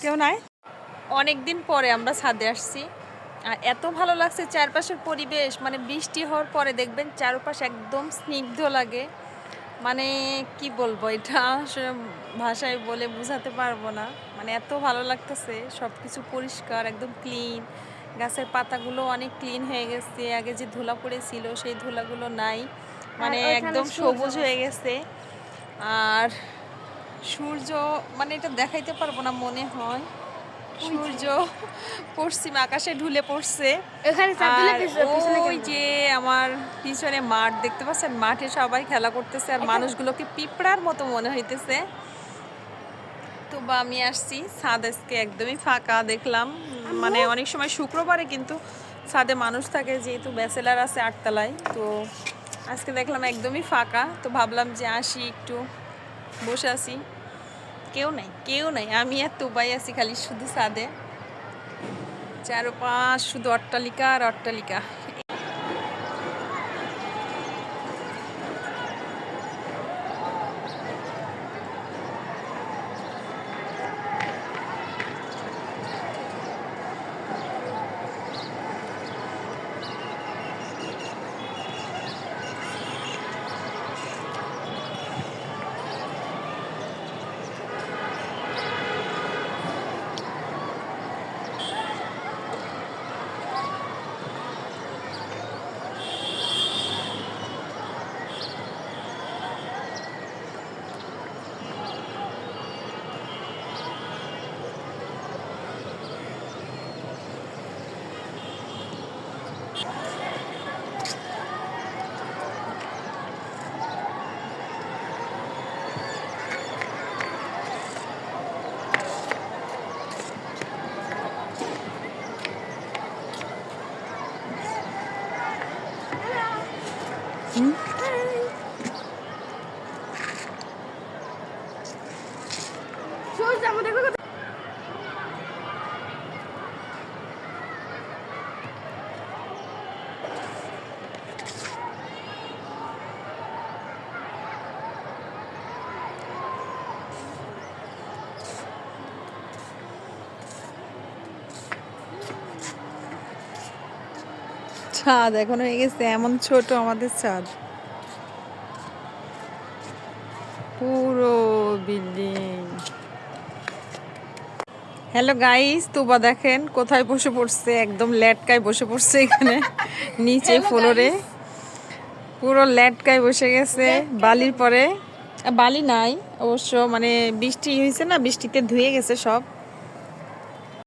কেউ নাই। অনেকদিন পরে আমরা ছাদে আসছি আর এত ভালো লাগছে চারপাশের পরিবেশ, মানে বৃষ্টি হওয়ার পরে দেখবেন চারপাশ একদম স্নিগ্ধ লাগে। মানে কি বলবো, এটা আসলে ভাষায় বলে বোঝাতে পারবো না। মানে এত ভালো লাগতেছে, সব কিছু পরিষ্কার একদম ক্লিন। গাছের পাতাগুলো অনেক ক্লিন হয়ে গেছে, আগে যে ধুলা পড়েছিল সেই ধুলাগুলো নাই, মানে একদম সবুজ হয়ে গেছে। আর সূর্য, মানে এটা দেখাইতে পারবো না, মনে হয় সূর্য পশ্চিম আকাশে ঢুলে পড়ছে। আর ওই যে আমার পিছনে মাঠ দেখতে পাচ্ছেন, মাঠে সবাই খেলা করতেছে আর মানুষগুলোকে পিঁপড়ার মতো মনে হইতেছে। তো বা আমি আসছি, ছাদ আজকে একদমই ফাঁকা দেখলাম। মানে অনেক সময় শুক্রবারে কিন্তু ছাদে মানুষ থাকে, যেহেতু ব্যাচেলার আছে 8 তলায়। তো আজকে দেখলাম একদমই ফাঁকা, তো ভাবলাম যে আসি, একটু বসে আছি। কেউ নাই, কেউ নাই, আমি আর তুবাই আছি খালি শুধু ছাদে। চারপাশ শুধু অট্টালিকা আর অট্টালিকা। ছাদ এখন হয়ে গেছে এমন ছোট, আমাদের ছাদ পুরো বিল্ডিং। হ্যালো গাইস, তুবা দেখেন কোথায় বসে পড়ছে, একদম ল্যাটকায় বসে পড়ছে এখানে নিচে ফ্লোরে, পুরো ল্যাটকায় বসে গেছে বালির পরে। বালি নাই অবশ্য, মানে বৃষ্টি হয়েছে না, বৃষ্টিতে ধুয়ে গেছে সব।